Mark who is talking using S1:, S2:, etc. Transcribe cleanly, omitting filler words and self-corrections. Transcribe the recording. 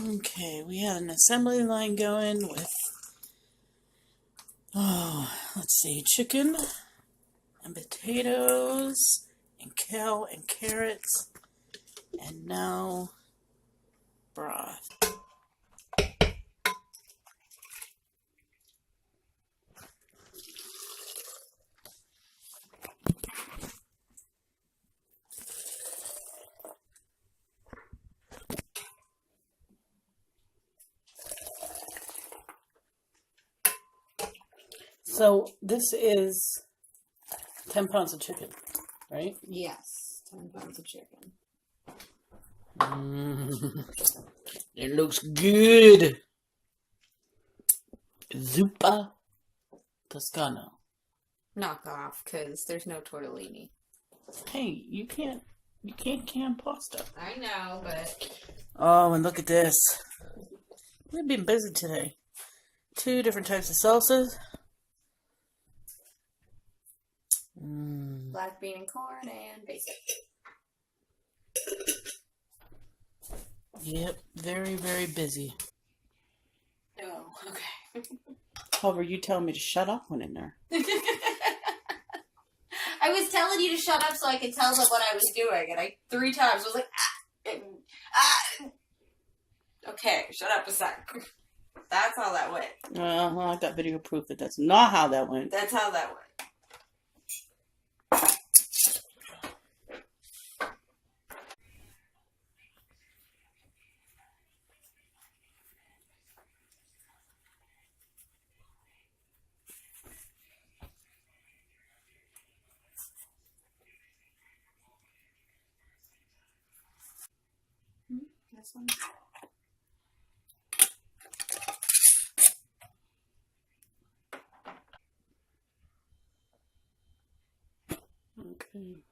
S1: Okay, we had an assembly line going with, let's see, chicken and potatoes and kale and carrots, and now broth. So this is 10 pounds of chicken, right?
S2: Yes, 10 pounds of chicken.
S1: It looks good. Zuppa, Tuscana.
S2: Knock off, because there's no tortellini.
S1: Hey, you can't can pasta.
S2: I know, but...
S1: Oh, and look at this. We've been busy today. 2 different types of salsas.
S2: Black bean and corn and basic.
S1: Yep, very, very busy.
S2: Oh, okay.
S1: However, you telling me to shut up when in there.
S2: I was telling you to shut up so I could tell them what I was doing, and I 3 times was like, Okay, shut up a sec. That's how that went.
S1: Well, I got video proof that that's not how that went.
S2: That's how that went. This one.
S1: Okay.